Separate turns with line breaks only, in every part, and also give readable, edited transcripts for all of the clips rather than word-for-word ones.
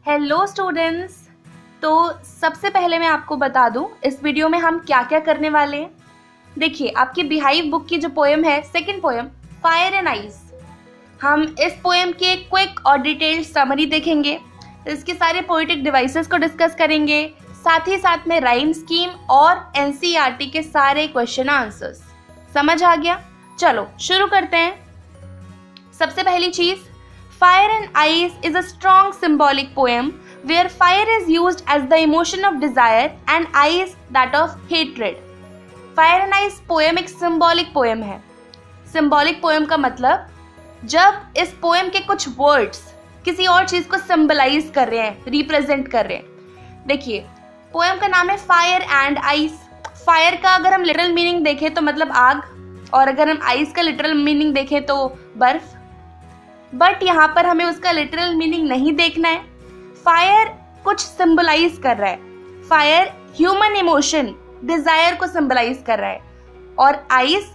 Hello students. तो सबसे पहले मैं आपको बता दूं इस वीडियो में हम क्या क्या करने वाले हैं। देखिए, आपकी बिहाइव बुक की जो पोएम है, second poem fire and ice, हम इस पोएम की एक क्विक और डिटेल्ड समरी देखेंगे। इसके सारे पोएटिक डिवाइसेस को डिस्कस करेंगे, साथ ही साथ में राइम स्कीम और एनसीईआरटी के सारे क्वेश्चन आंसर्स। समझ आ गया? चलो शुरू करते हैं। सबसे पहली चीज, Fire and Ice is a strong symbolic poem where fire is used as the emotion of desire and ice that of hatred. Fire and Ice poem एक symbolic poem है। Symbolic poem का मतलब जब इस poem के कुछ words किसी और चीज को symbolize कर रहे हैं, represent कर रहे हैं। देखिए, poem का नाम है Fire and Ice। Fire का अगर हम literal meaning देखें तो मतलब आग, और अगर हम ice का literal meaning देखें तो बर्फ। बट यहाँ पर हमें उसका लिटरल मीनिंग नहीं देखना है। फायर कुछ सिंबलाइज कर रहा है। फायर ह्यूमन इमोशन डिजायर को सिंबलाइज कर रहा है, और आइस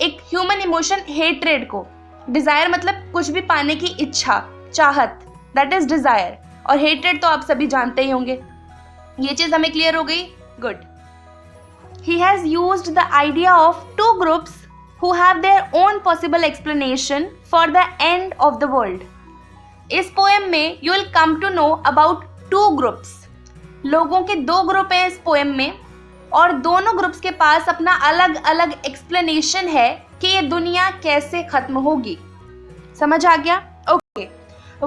एक ह्यूमन इमोशन हेट्रेड को। डिजायर मतलब कुछ भी पाने की इच्छा, चाहत, दैट इज डिजायर। और हेट्रेड तो आप सभी जानते ही होंगे। ये चीज हमें क्लियर हो गई? Good. He has used the idea of two groups who have their own possible explanation for the end of the world. इस पोएम में you will come to know about two groups. लोगों के दो group हैं इस poem में, और दोनों ग्रुप्स के पास अपना अलग अलग एक्सप्लेनेशन है कि ये दुनिया कैसे खत्म होगी। समझ आ गया? Okay.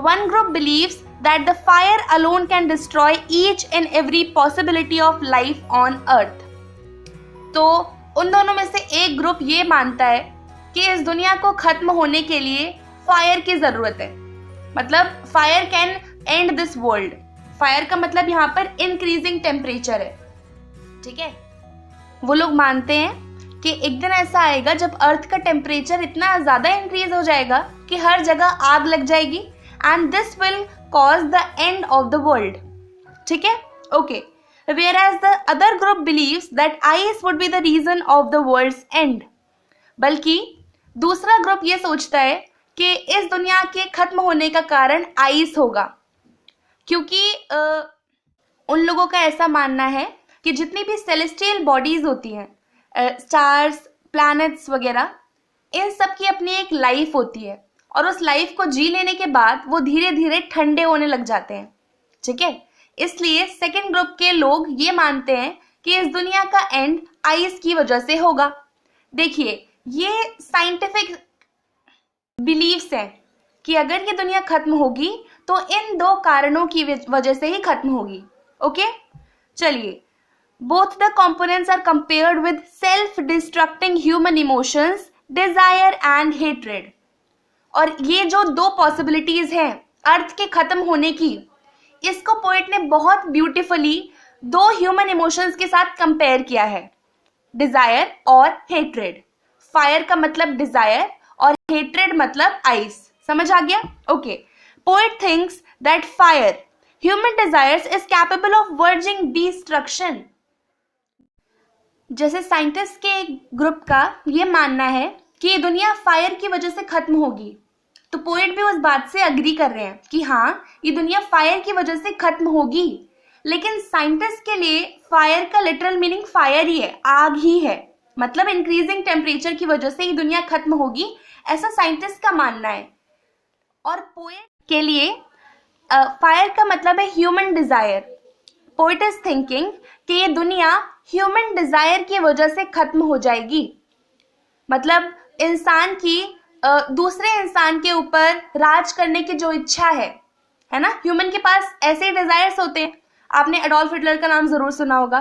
One group believes that the fire alone can destroy each and every possibility of life on earth. तो उन दोनों में से एक ग्रुप ये मानता है कि इस दुनिया को खत्म होने के लिए फायर की जरूरत है। मतलब fire can and this world. Fire का मतलब यहाँ पर इंक्रीजिंग टेम्परेचर है। ठीक है? वो लोग मानते हैं कि एक दिन ऐसा आएगा जब अर्थ का टेम्परेचर इतना ज्यादा इंक्रीज हो जाएगा कि हर जगह आग लग जाएगी, and this will cause the end of the world. ठीक है? Okay. Whereas the other group believes that ice would be the reason of the world's end. बल्कि दूसरा ग्रुप ये सोचता है कि इस दुनिया के खत्म होने का कारण आइस होगा, क्योंकि उन लोगों का ऐसा मानना है कि जितनी भी सेलेस्टियल बॉडीज होती हैं, स्टार्स, प्लैनेट्स वगैरह, इन सब की अपनी एक लाइफ होती है, और उस लाइफ को जी लेने के बाद वो धीरे धीरे ठंडे होने लग जाते हैं। ठीक है? इसलिए सेकेंड ग्रुप के लोग ये मानते हैं कि इस दुनिया का एंड आइस की वजह से होगा। देखिए, ये साइंटिफिक बिलीव्स हैं कि अगर ये दुनिया खत्म होगी तो इन दो कारणों की वजह से ही खत्म होगी। ओके, चलिए। Both the components are compared with self destructing human emotions, desire and hatred. और ये जो दो पॉसिबिलिटीज हैं अर्थ के खत्म होने की, इसको पोएट ने बहुत ब्यूटीफुली दो ह्यूमन इमोशंस के साथ कंपेयर किया है, डिजायर और हेट्रेड। फायर का मतलब डिजायर और हेट्रेड मतलब आइस। समझ आ गया? Okay. Poet thinks that fire, human desires, is capable of verging destruction. जैसे साइंटिस्ट के एक ग्रुप का ये मानना है कि ये दुनिया फायर की वजह से खत्म होगी, तो पोएट भी उस बात से अग्री कर रहे हैं कि हाँ, ये दुनिया फायर की वजह से खत्म होगी। लेकिन साइंटिस्ट के लिए फायर का लिटरल मीनिंग फायर ही है, आग ही है। मतलब इंक्रीजिंग टेम्परेचर की वजह से ये दुनिया खत्म होगी, ऐसा साइंटिस्ट का मानना है। और पोएट के लिए फायर का मतलब है human desire. Poet is thinking कि ये दुनिया ह्यूमन डिजायर की वजह से खत्म हो जाएगी। मतलब इंसान की दूसरे इंसान के ऊपर राज करने की जो इच्छा है ना, ह्यूमन के पास ऐसे डिजायर्स होते हैं। आपने एडोल्फ हिटलर का नाम जरूर सुना होगा।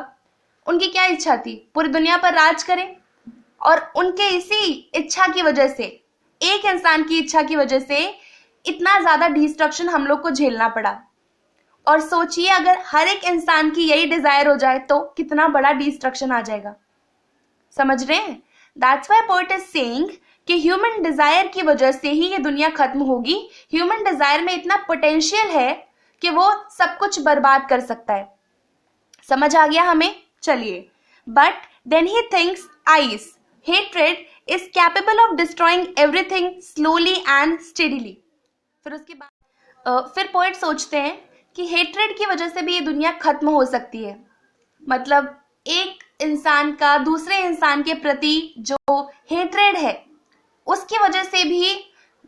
उनकी क्या इच्छा थी? पूरी दुनिया पर राज करें। और उनके इसी इच्छा की वजह से, एक इंसान की इच्छा की वजह से इतना ज्यादा डिस्ट्रक्शन हम लोग को झेलना पड़ा। और सोचिए, अगर हर एक इंसान की यही डिजायर हो जाए तो कितना बड़ा डिस्ट्रक्शन आ जाएगा। समझ रहे हैं? That's why poet is saying कि ह्यूमन डिजायर की वजह से ही ये दुनिया खत्म होगी। ह्यूमन डिजायर में इतना पोटेंशियल है कि वो सब कुछ बर्बाद कर सकता है। समझ आ गया हमें? चलिए। But then he thinks ice, hatred, is capable of destroying everything slowly and steadily. फिर उसके बाद फिर पोएट सोचते हैं कि हेट्रेड की वजह से भी ये दुनिया खत्म हो सकती है। मतलब एक इंसान का दूसरे इंसान के प्रति जो हेट्रेड है उसकी वजह से भी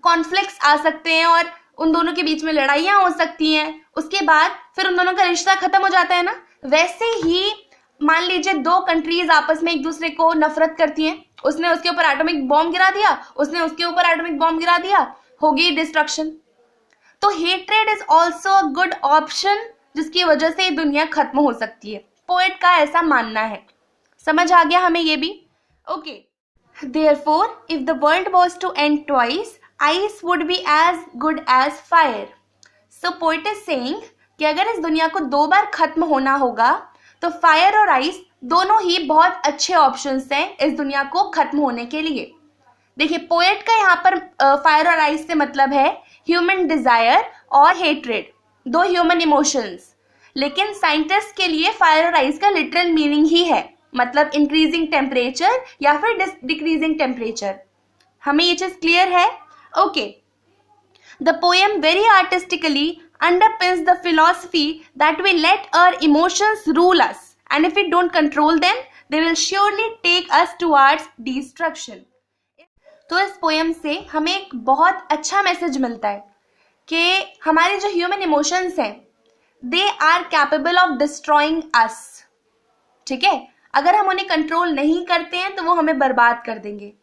कॉन्फ्लिक्ट्स आ सकते हैं और उन दोनों के बीच में लड़ाइयां हो सकती हैं। उसके बाद फिर उन दोनों का रिश्ता खत्म हो जाता है ना। वैसे ही मान लीजिए दो कंट्रीज आपस में एक दूसरे को नफरत करती हैं, उसने उसके ऊपर एटॉमिक बॉम्ब गिरा दिया, उसने उसके ऊपर एटॉमिक बॉम्ब गिरा दिया, हो गई डिस्ट्रक्शन। तो hatred is also a good option जिसकी वजह से दुनिया खत्म हो सकती है। पोएट का ऐसा मानना है। समझ आ गया हमें ये भी? Okay. Therefore, if the world was to end twice, ice would be as good as fire. So poet is saying कि अगर इस दुनिया को दो बार खत्म होना होगा तो फायर और आइस दोनों ही बहुत अच्छे ऑप्शंस हैं इस दुनिया को खत्म होने के लिए। देखिए पोएट का यहाँ पर फायर और आइस से मतलब है ह्यूमन डिजायर और हेट्रेड, दो ह्यूमन इमोशंस। लेकिन साइंटिस्ट के लिए फायर और आइस का लिटरल मीनिंग ही है, मतलब इंक्रीजिंग टेम्परेचर या फिर डिक्रीजिंग टेम्परेचर। हमें ये चीज क्लियर है? Okay. The poem very artistically underpins the philosophy that we let our emotions rule us, and if we don't control them, they will surely take us towards destruction. तो इस poem से हमें एक बहुत अच्छा मैसेज मिलता है कि हमारे जो ह्यूमन इमोशंस हैं they are capable of destroying us. ठीक है, अगर हम उन्हें कंट्रोल नहीं करते हैं तो वो हमें बर्बाद कर देंगे।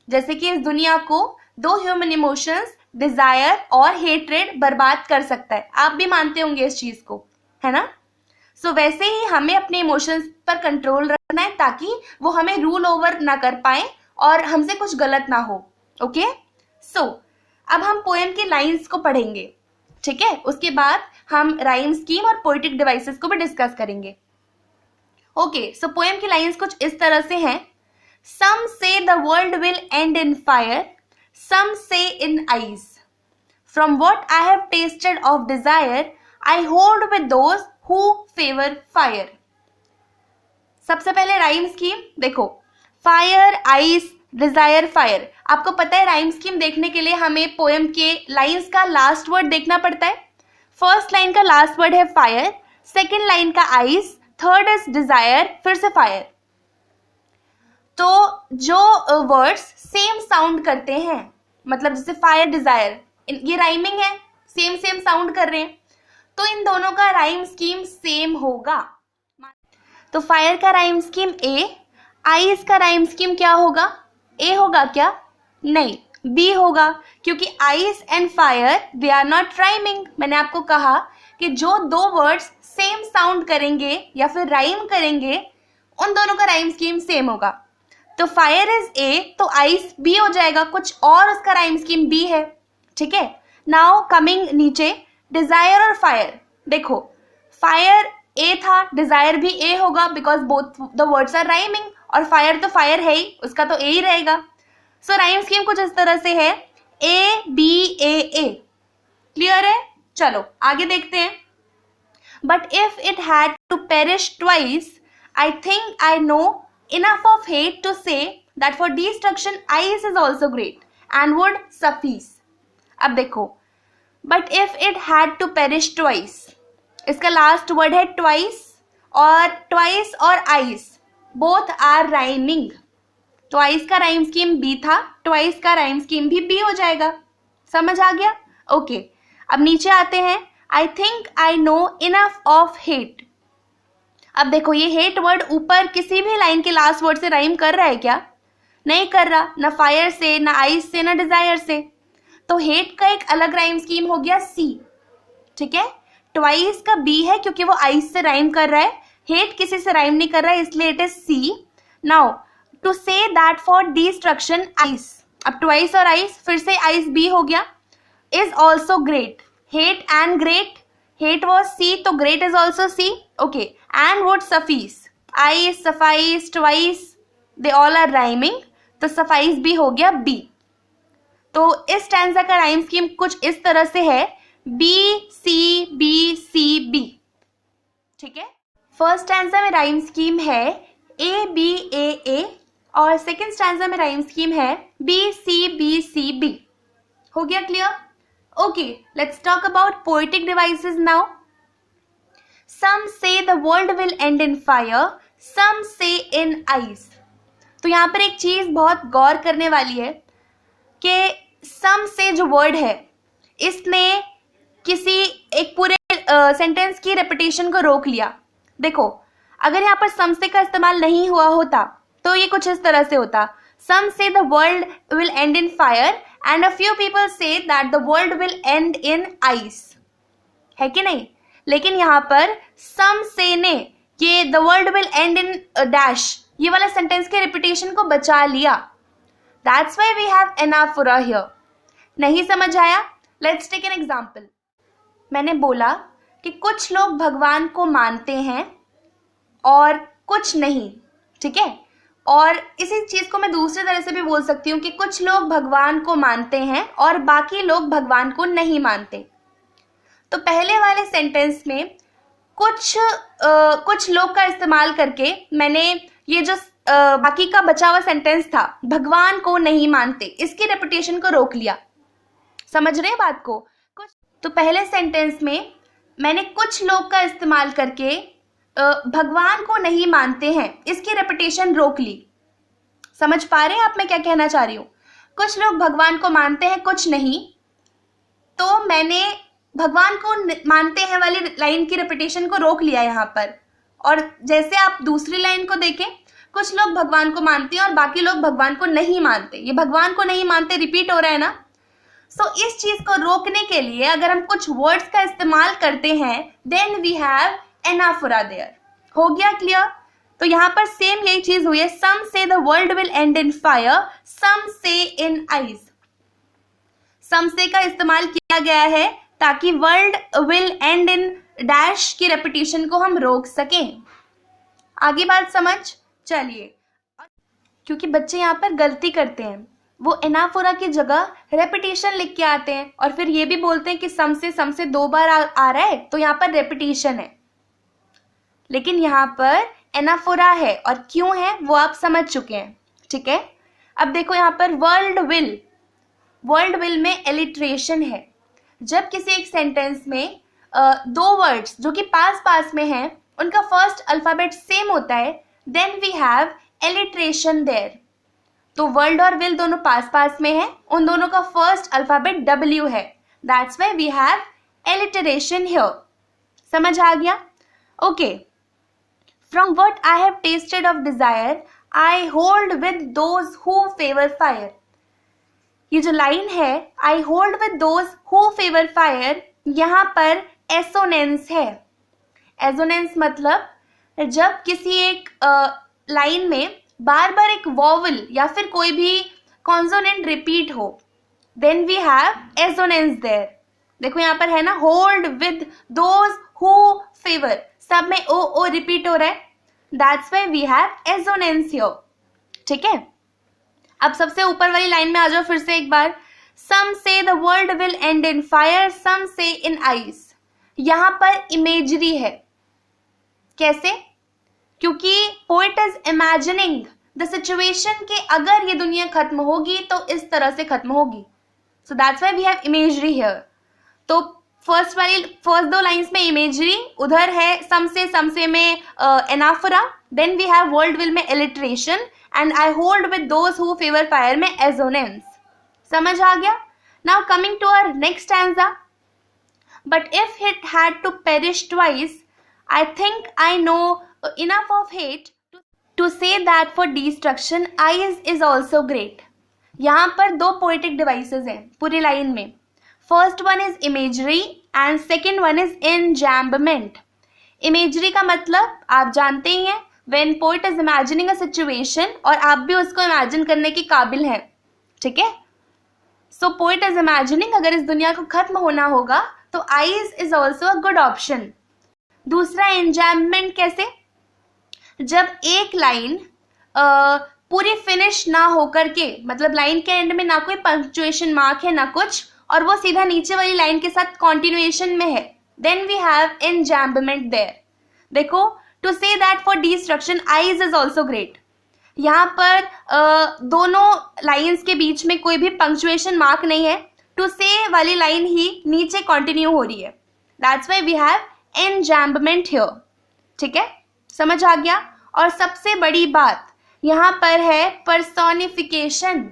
जैसे कि इस दुनिया को दो ह्यूमन इमोशंस डिजायर और हेट्रेड बर्बाद कर सकता है। आप भी मानते होंगे इस चीज को, है ना? सो वैसे ही हमें अपने इमोशंस पर कंट्रोल रखना है ताकि वो हमें रूल ओवर ना कर पाए और हमसे कुछ गलत ना हो। ओके। सो अब हम पोएम की लाइंस को पढ़ेंगे। ठीक है, उसके बाद हम राइम स्कीम और पोएटिक डिवाइसेस को भी डिस्कस करेंगे। ओके, सो पोएम की लाइंस कुछ इस तरह से हैं। सम say the world will end in fire, some say in ice. From what I have tasted of desire, I hold with those who favor fire. सबसे पहले राइम स्कीम देखो, फायर, आइस, डिजायर, फायर। आपको पता है rhyme scheme देखने के लिए हमें पोएम के लाइंस का लास्ट वर्ड देखना पड़ता है। फर्स्ट लाइन का लास्ट वर्ड है फायर, सेकेंड लाइन का आइस, थर्ड इज डिजायर, फिर से फायर। तो जो वर्ड्स सेम साउंड करते हैं, मतलब जैसे फायर, डिजायर, ये राइमिंग है, सेम सेम साउंड कर रहे हैं, तो इन दोनों का राइम स्कीम सेम होगा। तो फायर का राइम स्कीम ए, आइस का राइम स्कीम क्या होगा? ए होगा क्या? नहीं, बी होगा, क्योंकि ice and fire they are not rhyming. मैंने आपको कहा कि जो दो वर्ड्स सेम साउंड करेंगे या फिर राइम करेंगे उन दोनों का राइम स्कीम सेम होगा। तो फायर इज ए तो आइस बी हो जाएगा, कुछ और उसका राइम स्कीम बी है। ठीक है, नाउ कमिंग नीचे, डिजायर और फायर। देखो फायर ए था, डिजायर भी ए होगा because both the words are rhyming, और फायर तो फायर है ही, उसका तो ए ही रहेगा। सो राइम स्कीम कुछ इस तरह से है, ए बी ए ए। क्लियर है? चलो आगे देखते हैं। But if it had to perish twice, I think I know enough of hate to say that for destruction ice is also great and would suffice. अब देखो, but if it had to perish twice, इसका last word है twice, और twice और ice both are rhyming. twice का rhyme scheme B था, twice का rhyme scheme भी बी हो जाएगा। समझ आ गया? ओके, अब नीचे आते हैं। I think I know enough of hate. अब देखो ये हेट वर्ड ऊपर किसी भी लाइन के लास्ट वर्ड से राइम कर रहा है क्या? नहीं कर रहा, ना फायर से, ना आइस से, ना डिजायर से। तो हेट का एक अलग राइम स्कीम हो गया सी। ठीक है, ट्वाइस का बी है क्योंकि वो आइस से राइम कर रहा है, हेट किसी से राइम नहीं कर रहा है इसलिए it is C. Now to say that for destruction ice, अब ट्वाइस और आइस, फिर से आइस बी हो गया, is also great. Hate and great, hate was C तो great is also C. Okay, and would suffice, ice, suffice, twice, they all are rhyming, तो suffice भी हो गया B। तो इस स्टैंजा का राइम स्कीम कुछ इस तरह से है, B C B C B। ठीक है, फर्स्ट स्टैंजा में राइम स्कीम है A B A A, और सेकेंड स्टैंजा में राइम स्कीम है B C B C B। हो गया clear? Okay, let's talk about poetic devices now. Some say the world will end in fire, some say in ice. तो यहाँ पर एक चीज बहुत गौर करने वाली है कि सम से जो वर्ड है इसने किसी एक पूरे सेंटेंस की रेपिटेशन को रोक लिया। देखो, अगर यहाँ पर सम से का इस्तेमाल नहीं हुआ होता तो ये कुछ इस तरह से होता, सम say the world will end in fire and a few people say that the world will end in ice, है कि नहीं। लेकिन यहाँ पर सम से ने ये the world will end in dash ये वाला सेंटेंस के रिपीटेशन को बचा लिया। That's why we have anaphora here. नहीं समझ आया? Let's take an example. मैंने बोला कि कुछ लोग भगवान को मानते हैं और कुछ नहीं, ठीक है। और इसी चीज को मैं दूसरी तरह से भी बोल सकती हूँ कि कुछ लोग भगवान को मानते हैं और बाकी लोग भगवान को नहीं मानते। तो पहले वाले सेंटेंस में कुछ लोग का इस्तेमाल करके मैंने ये जो बाकी का बचा हुआ सेंटेंस था भगवान को नहीं मानते, इसकी रेपिटेशन को रोक लिया। समझ रहे हैं बात को? तो पहले सेंटेंस में मैंने कुछ लोग का इस्तेमाल करके भगवान को नहीं मानते हैं इसकी रेपिटेशन रोक ली। समझ पा रहे हैं आप मैं क्या कहना चाह रही हूँ? कुछ लोग भगवान को मानते हैं, कुछ नहीं। तो मैंने भगवान को मानते हैं वाली लाइन की रेपिटेशन को रोक लिया यहाँ पर। और जैसे आप दूसरी लाइन को देखें, कुछ लोग भगवान को मानते हैं और बाकी लोग भगवान को नहीं मानते, ये भगवान को नहीं मानते रिपीट हो रहा है ना। सो इस चीज को रोकने के लिए अगर हम कुछ वर्ड्स का इस्तेमाल करते हैं then we have anaphora there. हो गया क्लियर? तो यहाँ पर सेम यही चीज हुई है, some say the world will end in fire, some say in eyes. सम से का इस्तेमाल किया गया है ताकि world will end in dash की रेपिटेशन को हम रोक सकें। आगे बात समझ? चलिए, क्योंकि बच्चे यहाँ पर गलती करते हैं, वो एनाफोरा की जगह रेपिटेशन लिख के आते हैं और फिर ये भी बोलते हैं कि सम से 2 बार आ रहा है तो यहाँ पर रेपिटेशन है, लेकिन यहाँ पर एनाफोरा है। और क्यों है वो आप समझ चुके हैं, ठीक है। अब देखो यहाँ पर वर्ल्ड विल में एलिट्रेशन है। जब किसी एक सेंटेंस में 2 वर्ड्स जो कि पास में हैं उनका फर्स्ट अल्फाबेट सेम होता है then we have alliteration there. तो वर्ल्ड और विल दोनों पास में है, उन दोनों का फर्स्ट अल्फाबेट W है, that's why we have alliteration here. समझ आ गया? Okay. From what I have tasted of desire I hold with those who favour fire. ये जो लाइन है I hold with those who favour fire, यहाँ पर assonance है। एसोनेंस मतलब जब किसी एक लाइन में बार बार एक वॉवल या फिर कोई भी कॉन्सोनेंट रिपीट हो then we have assonance there. देखो यहाँ पर है ना, hold with those who favour, सब में ओ रिपीट हो रहा है, that's why we have assonance here, ठीक है। अब सबसे ऊपर वाली लाइन में आ जाओ फिर से एक बार, some say the world will end in fire, some say in ice. यहाँ पर इमेजरी है। कैसे? क्योंकि poet is imagining the situation कि अगर ये दुनिया खत्म होगी तो इस तरह से खत्म होगी, so that's why we have imagery here. तो फर्स्ट 2 लाइंस में इमेजरी, उधर है सम से में anaphora, then we have world will में alliteration and I hold with those who favour fire में एसोनेंस। समझ आ गया? Now coming to our next stanza, but if it had to perish twice I think I know enough of hate to say that for destruction eyes is also great. यहाँ पर 2 poetic devices हैं पूरी line में। First one is imagery and second one is enjambment. Imagery का मतलब आप जानते ही हैं, when poet is imagining a situation और आप भी उसको imagine करने के काबिल हैं, ठीक है। So poet is imagining अगर इस दुनिया को खत्म होना होगा तो eyes is also a good option. दूसरा एंजैम्पमेंट कैसे? जब एक लाइन पूरी फिनिश ना होकर के, मतलब लाइन के एंड में ना कोई पंक्चुएशन मार्क है ना कुछ, और वो सीधा नीचे वाली लाइन के साथ कॉन्टिन्यूएशन में है, then we have enjambment there. देखो, to say that for destruction ice is also great. यहाँ पर दोनों लाइन्स के बीच में कोई भी पंक्चुएशन मार्क नहीं है, टू से वाली लाइन ही नीचे कंटिन्यू हो रही है, that's why we have enjambment here. ठीक है, समझ आ गया। और सबसे बड़ी बात यहाँ पर है पर्सोनिफिकेशन।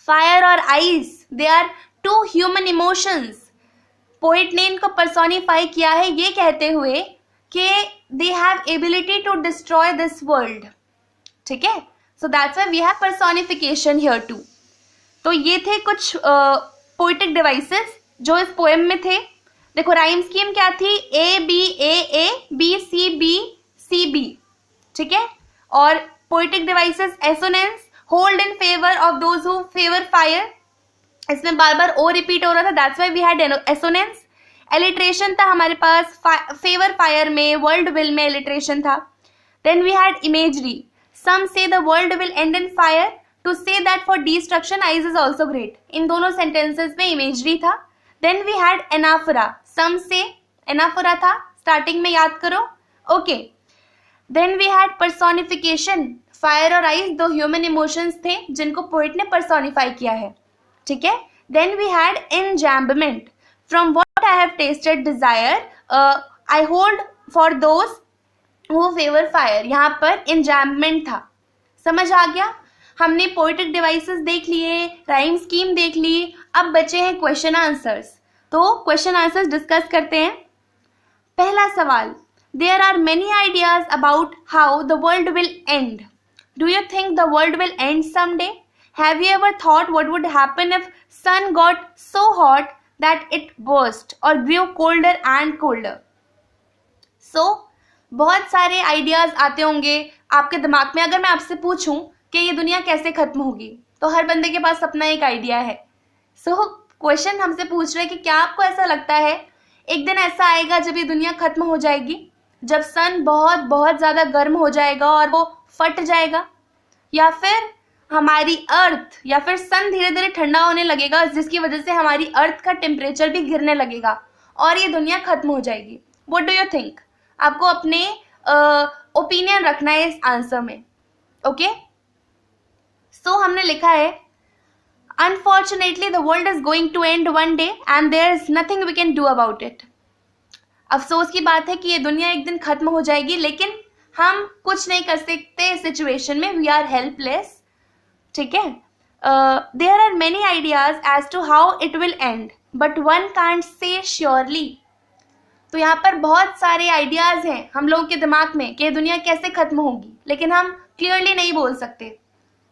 फायर और ice, they are two human emotions. Poet ने इनको पर्सोनिफाई किया है ये कहते हुए कि they have ability to destroy this world. ठीक है, so that's why we have personification here too. तो ये थे कुछ पोइटिक डिवाइसेस जो इस पोएम में थे। देखो राइम स्कीम क्या थी, A B A B C B. ठीक है, और poetic devices assonance, hold in favour of those who favour fire. इसमें बार बार ओ रिपीट हो रहा था, that's why we had assonance. Alliteration था हमारे पास, फेवर फायर में, वर्ल्ड विल में एलिट्रेशन था। Then we had imagery, some say the world will end in fire, to say that for destruction ice is also great. इन दोनों sentences में imagery था। Then we had anaphora, some say, anaphora था starting में, याद करो। Okay, then we had personification, fire और ice दो human emotions थे जिनको पोइट ने पर्सोनिफाई किया है। ठीक है, then we had enjambment, from what I have tasted desire I hold for those who favour fire. यहाँ पर एनजैम्बमेंट था। समझ आ गया। हमने पोइटिक डिवाइसेस देख लिए, राइम स्कीम देख ली, अब बचे हैं क्वेश्चन आंसर्स। तो क्वेश्चन आंसर्स डिस्कस करते हैं। पहला सवाल, there are many ideas about how the world will end. Do you think the world will end someday? Have you ever thought what would happen if sun got so hot that it burst or grew colder and colder? So, बहुत सारे ideas आते होंगे आपके दिमाग में। अगर मैं आपसे पूछूं कि ये दुनिया कैसे खत्म होगी, तो हर बंदे के पास अपना एक आइडिया है। क्वेश्चन हमसे पूछ रहे हैं कि क्या आपको ऐसा लगता है एक दिन ऐसा आएगा जब ये दुनिया खत्म हो जाएगी, जब सन बहुत बहुत ज्यादा गर्म हो जाएगा और वो फट जाएगा, या फिर हमारी अर्थ या फिर सन धीरे धीरे ठंडा होने लगेगा जिसकी वजह से हमारी अर्थ का टेम्परेचर भी गिरने लगेगा और ये दुनिया खत्म हो जाएगी? What do you think? आपको अपने ओपिनियन रखना है इस आंसर में। ओके, सो हमने लिखा है unfortunately the world is going to end one day and there is nothing we can do about it. अफसोस की बात है कि ये दुनिया एक दिन खत्म हो जाएगी, लेकिन हम कुछ नहीं कर सकते इस सिचुएशन में। We are helpless. ठीक है, there are many ideas as to how it will end but one can't say surely. तो यहाँ पर बहुत सारे आइडियाज हैं हम लोगों के दिमाग में कि दुनिया कैसे खत्म होगी, लेकिन हम क्लियरली नहीं बोल सकते।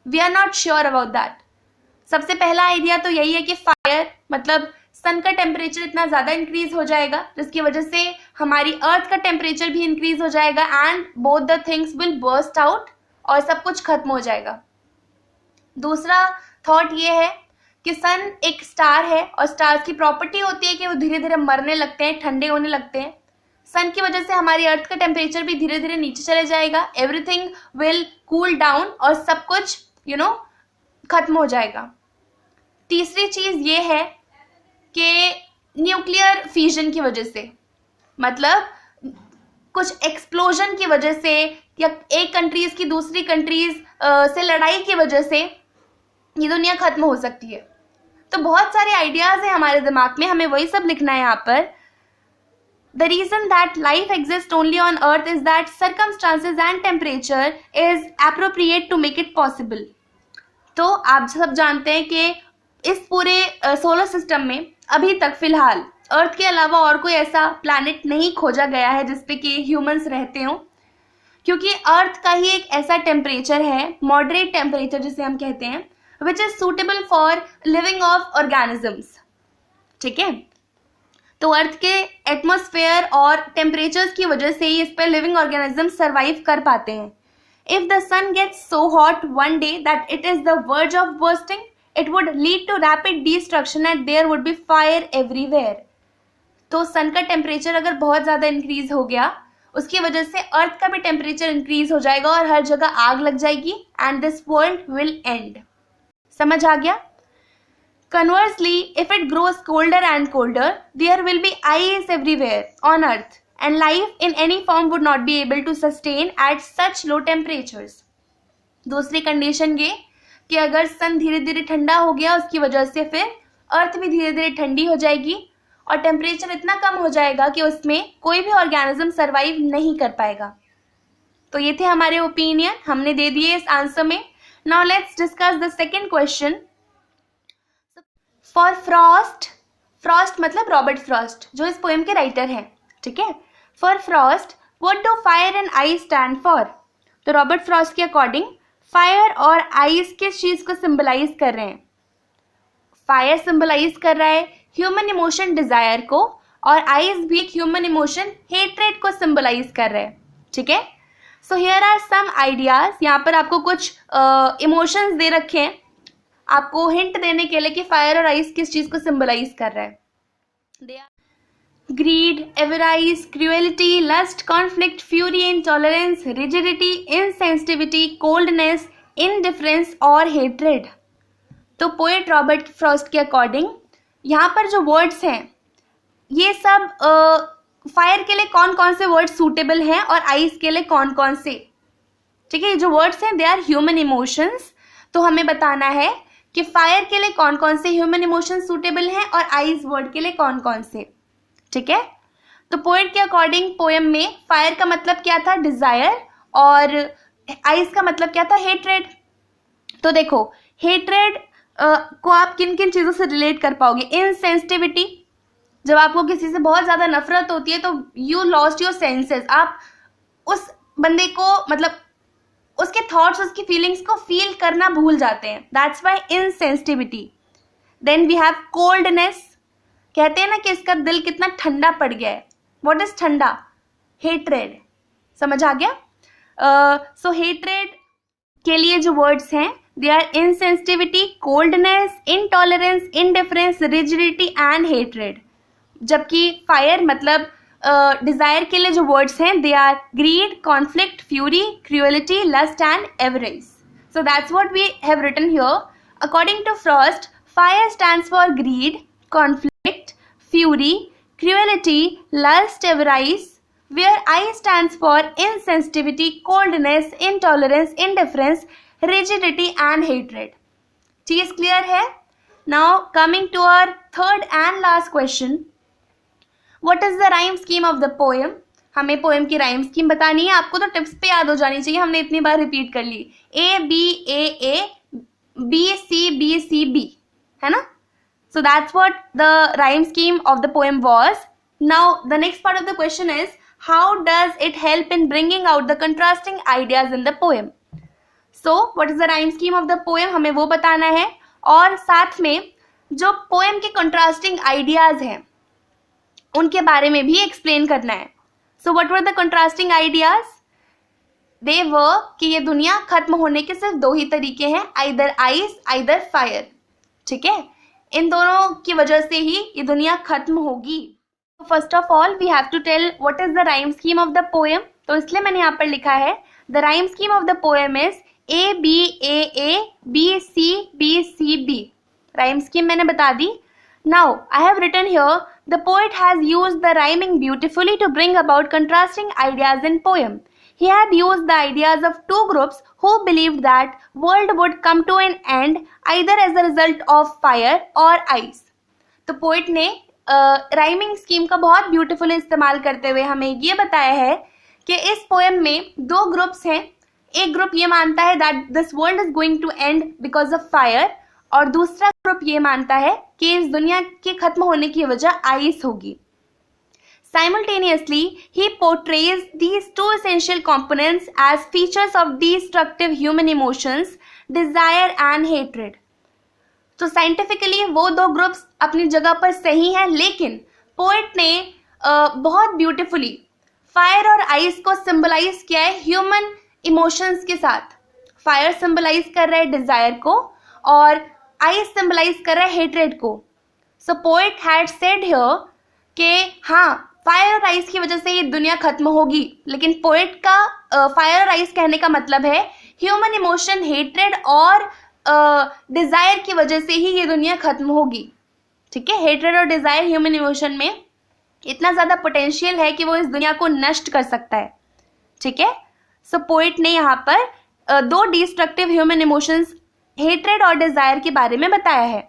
We are not sure about that. सबसे पहला आइडिया तो यही है कि फायर, मतलब सन का टेम्परेचर इतना ज्यादा इंक्रीज हो जाएगा जिसकी वजह से हमारी अर्थ का टेम्परेचर भी इंक्रीज हो जाएगा and both the things will burst out और सब कुछ खत्म हो जाएगा। दूसरा थॉट ये है कि सन एक स्टार है और स्टार्स की प्रॉपर्टी होती है कि वो धीरे धीरे मरने लगते हैं, ठंडे होने लगते हैं। सन की वजह से हमारी अर्थ का टेम्परेचर भी धीरे धीरे नीचे चले जाएगा, एवरीथिंग विल कूल डाउन और सब कुछ खत्म हो जाएगा। तीसरी चीज ये है कि न्यूक्लियर फ्यूजन की वजह से, मतलब कुछ एक्सप्लोजन की वजह से या एक कंट्रीज की दूसरी कंट्रीज से लड़ाई की वजह से ये दुनिया खत्म हो सकती है। तो बहुत सारे आइडियाज हैं हमारे दिमाग में, हमें वही सब लिखना है यहाँ पर। The reason that life exist only on earth is that circumstances and temperature is appropriate to make it possible. तो आप सब जानते हैं कि इस पूरे सोलर सिस्टम में अभी तक फिलहाल अर्थ के अलावा और कोई ऐसा प्लैनेट नहीं खोजा गया है जिसपे कि ह्यूमंस रहते हों, क्योंकि अर्थ का ही एक ऐसा टेम्परेचर है, मॉडरेट टेम्परेचर जिसे हम कहते हैं, which is suitable for living of organisms. ठीक है, तो अर्थ के एटमॉस्फेयर और टेम्परेचर्स की वजह से ही इस पर लिविंग ऑर्गेनिज्म सर्वाइव कर पाते हैं। If the sun gets so hot one day that it is the verge of bursting, it would lead to rapid destruction and there would be fire everywhere. तो sun का temperature अगर बहुत ज्यादा increase हो गया, उसकी वजह से अर्थ का भी टेम्परेचर इंक्रीज हो जाएगा और हर जगह आग लग जाएगी and this world will and. समझ आ गया? Conversely, if it grows colder and colder, there will be ice everywhere on earth and life in any form would not be able to sustain at such low temperatures. दूसरी condition ये कि अगर सन धीरे धीरे ठंडा हो गया, उसकी वजह से फिर अर्थ भी धीरे धीरे ठंडी हो जाएगी और टेम्परेचर इतना कम हो जाएगा कि उसमें कोई भी ऑर्गेनिज्म सर्वाइव नहीं कर पाएगा। तो ये थे हमारे ओपिनियन, हमने दे दिए इस आंसर में। Now let's discuss the second question. For Frost, Frost मतलब रॉबर्ट फ्रॉस्ट जो इस पोएम के राइटर हैं, ठीक है। For Frost what do fire and ice stand for? तो रॉबर्ट फ्रॉस्ट के अकॉर्डिंग फायर और आइस किस चीज को सिंबलाइज कर रहे हैं? फायर सिंबलाइज कर रहा है ह्यूमन इमोशन डिजायर को, और आइस भी एक ह्यूमन इमोशन हेट्रेड को सिंबलाइज कर रहे हैं, ठीक है। So here are some ideas, यहाँ पर आपको कुछ इमोशंस दे रखे हैं आपको हिंट देने के लिए कि फायर और आइस किस चीज को सिंबलाइज कर रहा है। They are greed, avarice, cruelty, lust, conflict, fury, intolerance, rigidity, insensitivity, coldness, indifference और hatred। तो पोएट रॉबर्ट फ्रॉस्ट के अकॉर्डिंग यहाँ पर जो वर्ड्स हैं ये सब फायर के लिए कौन कौन से वर्ड सूटेबल हैं और आइस के लिए कौन कौन से, ठीक है। ये जो वर्ड्स हैं दे आर ह्यूमन इमोशंस, तो हमें बताना है कि फायर के लिए कौन कौन से ह्यूमन इमोशंस सूटेबल हैं और आइस वर्ड के लिए कौन कौन से, ठीक है। तो पोएट के अकॉर्डिंग पोएम में फायर का मतलब क्या था? डिजायर, और आइस का मतलब क्या था? हेट्रेड। तो देखो हेट्रेड को आप किन किन चीजों से रिलेट कर पाओगे? इनसेंसिटिविटी, जब आपको किसी से बहुत ज्यादा नफरत होती है तो यू लॉस्ट योर सेंसेस, आप उस बंदे को मतलब उसके थॉट्स उसकी फीलिंग्स को फील करना भूल जाते हैं, that's why insensitivity. Then we have coldness, कहते हैं ना कि इसका दिल कितना ठंडा पड़ गया है। व्हाट इज ठंडा? हेट्रेड, समझ आ गया। सो हेट्रेड के लिए जो वर्ड्स हैं they are insensitivity, coldness, intolerance, indifference, rigidity and hatred. जबकि फायर मतलब डिजायर के लिए जो वर्ड्स हैं they are greed, conflict, fury, cruelty, lust and average. So that's what we have written here. According to Frost, fire stands for greed, conflict, fury, cruelty, lust, avarice, where I stands for insensitivity, coldness, intolerance, indifference, rigidity and hatred. चीज clear है? Now coming to our third and last question, what is the rhyme scheme of the poem? हमें poem की rhyme scheme बतानी है। आपको तो tips पे याद हो जानी चाहिए, हमने इतनी बार रिपीट कर ली। A B A A B C B C B, है ना? So that's what the rhyme scheme of the poem was. Now the next part of the question is, how does it help in bringing out the contrasting ideas in the poem? So what is the rhyme scheme of the poem? हमें वो बताना है, और साथ में जो poem के contrasting ideas हैं उनके बारे में भी explain करना है। So what were the contrasting ideas? They were कि ये दुनिया खत्म होने के सिर्फ दो ही तरीके हैं, either ice, either fire, ठीक है। इन दोनों की वजह से ही ये दुनिया खत्म होगी। First of all we have to tell what is the rhyme scheme of the poem. तो इसलिए मैंने यहाँ पर लिखा है the rhyme scheme of the poem is A B A A B C B C B। Rhyme scheme मैंने बता दी। Now I have written here the poet has used the rhyming beautifully to bring about contrasting ideas in poem. He had used the ideas of two groups who believed that world would come to an end either as a result of fire or ice। तो poet ने rhyming scheme का बहुत beautiful इस्तेमाल करते हुए हमें ये बताया है कि इस पोएम में दो ग्रुप्स हैं। एक ग्रुप ये मानता है that this world is going to end because of fire, और दूसरा ग्रुप ये मानता है कि इस दुनिया के खत्म होने की वजह आइस होगी। Simultaneously, he portrays these two essential components as features of destructive human emotions, desire and hatred। तो साइंटिफिकली वो दो ग्रुप्स अपनी जगह पर सही हैं, लेकिन पोएट ने बहुत ब्यूटिफुली फायर और आइस को सिंबलाइज किया है ह्यूमन इमोशंस के साथ। फायर सिंबलाइज कर रहा है डिजायर को और आइस सिंबलाइज कर रहा है हेट्रेड को। सो पोएट हैड सेड हियर कि हाँ फायर और आइस की वजह से ये दुनिया खत्म होगी, लेकिन पोएट का फायर और आइस कहने का मतलब है ह्यूमन इमोशन हेट्रेड और डिजायर की वजह से ही ये दुनिया खत्म होगी, ठीक है। हेट्रेड और डिजायर ह्यूमन इमोशन में इतना ज्यादा पोटेंशियल है कि वो इस दुनिया को नष्ट कर सकता है, ठीक है। सो पोएट ने यहाँ पर दो डिस्ट्रक्टिव ह्यूमन इमोशंस हेट्रेड और डिजायर के बारे में बताया है।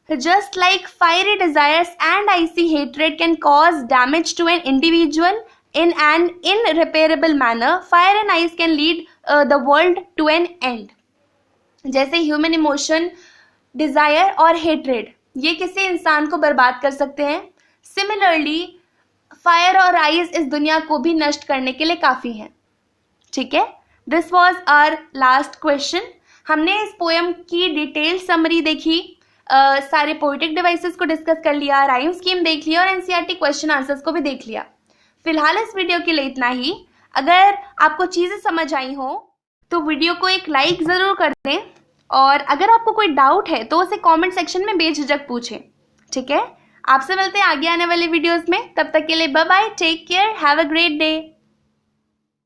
Just like fiery desires and icy hatred can cause damage to an individual in an irreparable manner, fire and ice can lead the world to an end. जैसे human emotion, Dzire और hatred ये किसी इंसान को बर्बाद कर सकते हैं, सिमिलरली फायर और आइस इस दुनिया को भी नष्ट करने के लिए काफी हैं. ठीक है, this was our last question. हमने इस पोएम की डिटेल समरी देखी, सारे पोइटिक डिवाइसेस को डिस्कस कर लिया, राइम स्कीम देख लिया और एनसीईआरटी क्वेश्चन आंसर्स को भी देख लिया. फिलहाल इस वीडियो के लिए इतना ही. अगर आपको चीजें समझ आई हो तो वीडियो को एक लाइक जरूर कर दें, और अगर आपको कोई डाउट है तो उसे कमेंट सेक्शन में बेझिझक पूछें. ठीक है, आपसे मिलते हैं आगे आने वाले वीडियोस में. तब तक के लिए bye bye, take care, have a great day.